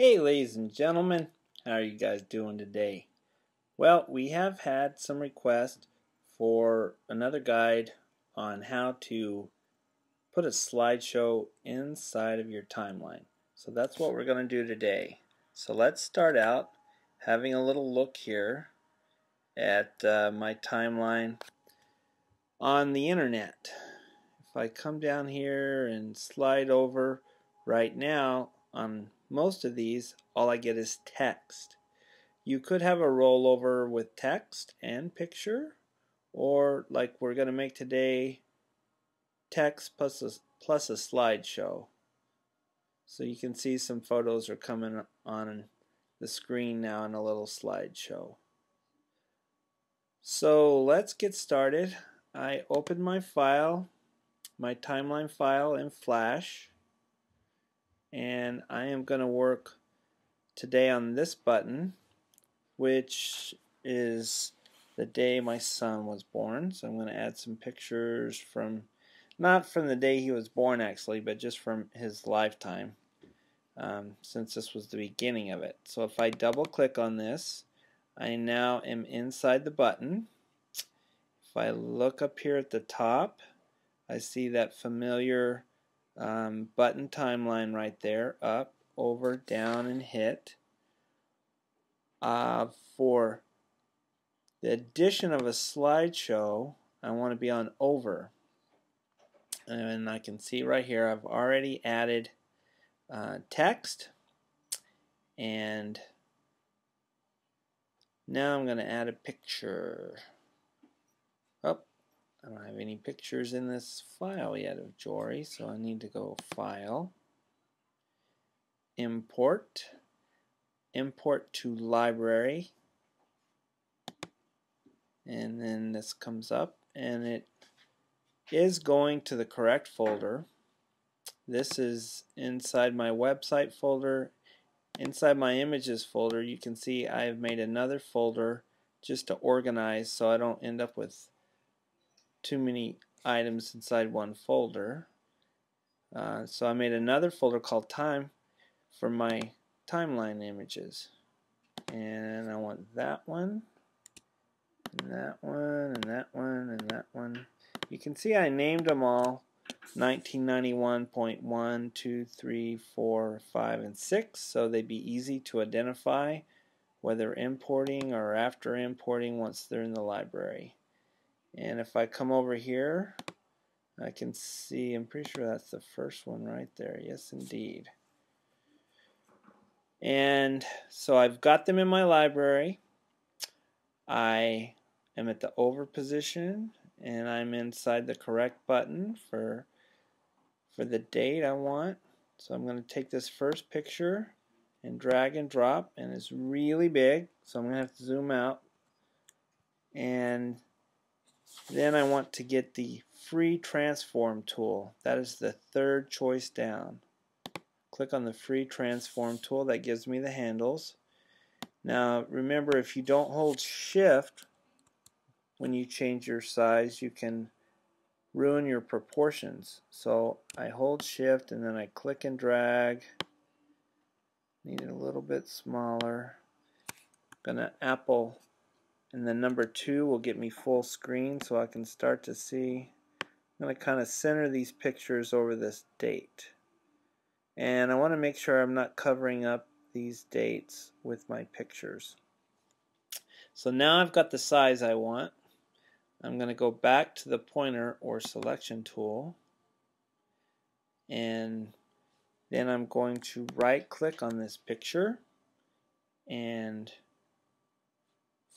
Hey ladies and gentlemen, how are you guys doing today? Well, we have had some requests for another guide on how to put a slideshow inside of your timeline. So that's what we're going to do today. So let's start out having a little look here at my timeline on the internet. If I come down here and slide over right now on most of these, all I get is text. You could have a rollover with text and picture, or like we're going to make today, text plus a slideshow. So you can see some photos are coming on the screen now in a little slideshow. So let's get started. I opened my file, my timeline file in Flash, and I am going to work today on this button, which is the day my son was born. So I'm going to add some pictures from, not from the day he was born actually, but just from his lifetime, since this was the beginning of it. So if I double click on this, I now am inside the button. If I look up here at the top, I see that familiar button timeline right there, up, over, down, and hit. For the addition of a slideshow, I want to be on over. And I can see right here I've already added text, and now I'm going to add a picture. Oh, I don't have any pictures in this file yet of Jory, so I need to go File, Import, Import to Library, and then this comes up and it is going to the correct folder. This is inside my website folder. Inside my images folder, you can see I have made another folder just to organize so I don't end up with too many items inside one folder. So I made another folder called Time for my timeline images, and I want that one, and that one, and that one, and that one. You can see I named them all 1991.1, 2, 3, 4, 5, and 6, so they'd be easy to identify whether importing or after importing once they're in the library. And if I come over here, I can see, I'm pretty sure that's the first one right there. Yes, indeed. And so I've got them in my library. I am at the over position, and I'm inside the correct button for the date I want. So I'm going to take this first picture and drag and drop, and it's really big, so I'm going to have to zoom out. And then I want to get the free transform tool. That is the third choice down. Click on the free transform tool. That gives me the handles. Now remember, if you don't hold shift when you change your size, you can ruin your proportions. So I hold shift and then I click and drag. Need it a little bit smaller. Gonna Apple, and then number 2 will get me full screen so I can start to see. I'm going to kind of center these pictures over this date. And I want to make sure I'm not covering up these dates with my pictures. So now I've got the size I want. I'm going to go back to the pointer or selection tool, and then I'm going to right click on this picture, and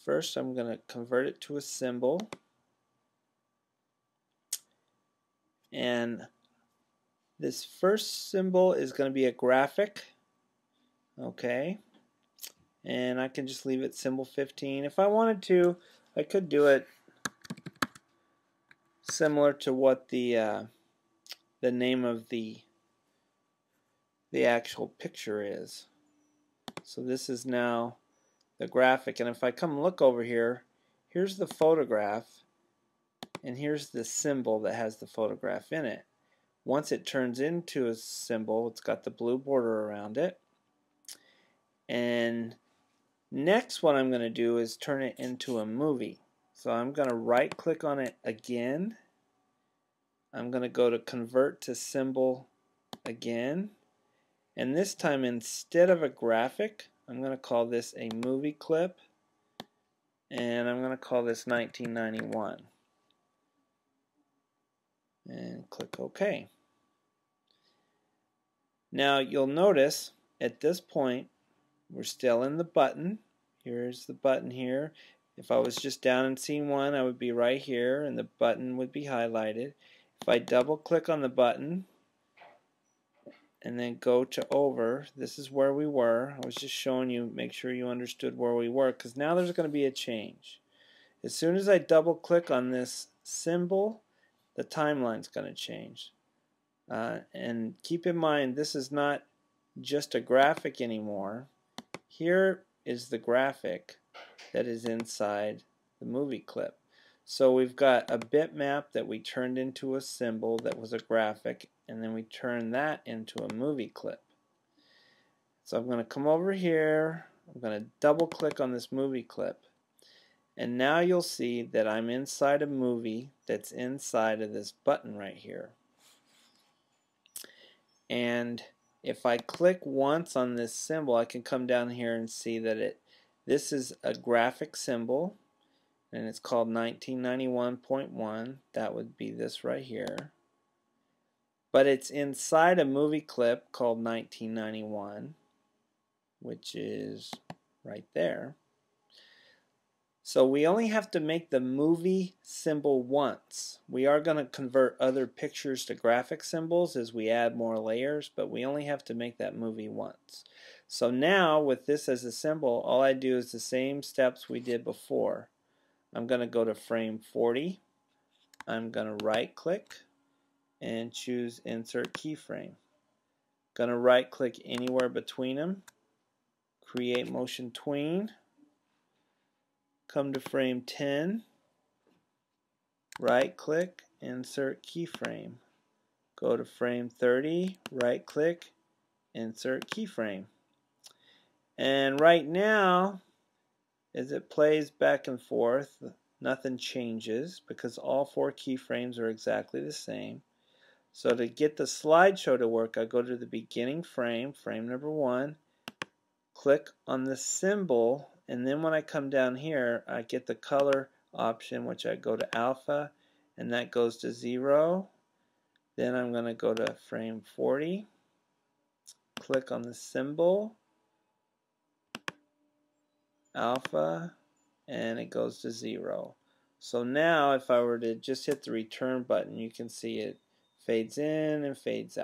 first I'm going to convert it to a symbol, and this first symbol is going to be a graphic. Okay, and I can just leave it symbol 15. If I wanted to, I could do it similar to what the name of the actual picture is. So this is now the graphic, and if I come look over here, here's the photograph, and here's the symbol that has the photograph in it. Once it turns into a symbol, it's got the blue border around it. And next what I'm going to do is turn it into a movie. So I'm going to right click on it again. I'm going to go to convert to symbol again. And this time, instead of a graphic, I'm going to call this a movie clip. And I'm going to call this 1991. And click OK. Now you'll notice at this point we're still in the button. Here's the button here. If I was just down in scene 1, I would be right here and the button would be highlighted. If I double click on the button and then go to over, this is where we were. I was just showing you, make sure you understood where we were, because now there's going to be a change. As soon as I double click on this symbol, the timeline's going to change. And keep in mind, this is not just a graphic anymore. Here is the graphic that is inside the movie clip. So we've got a bitmap that we turned into a symbol that was a graphic, and then we turned that into a movie clip. So I'm going to come over here, I'm going to double click on this movie clip, and now you'll see that I'm inside a movie that's inside of this button right here. And if I click once on this symbol, I can come down here and see that this is a graphic symbol, and it's called 1991.1. That would be this right here. But it's inside a movie clip called 1991, which is right there. So we only have to make the movie symbol once. We are going to convert other pictures to graphic symbols as we add more layers, but we only have to make that movie once. So now with this as a symbol, all I do is the same steps we did before. I'm going to go to frame 40. I'm going to right click and choose insert keyframe. Going to right click anywhere between them, create motion tween. Come to frame 10, right click, insert keyframe. Go to frame 30, right click, insert keyframe. And right now, as it plays back and forth, nothing changes because all 4 keyframes are exactly the same. So to get the slideshow to work, I go to the beginning frame, frame number 1, click on the symbol, and then when I come down here, I get the color option, which I go to alpha, and that goes to 0. Then I'm going to go to frame 40, click on the symbol, alpha, and it goes to 0. So now if I were to just hit the return button, you can see it fades in and fades out.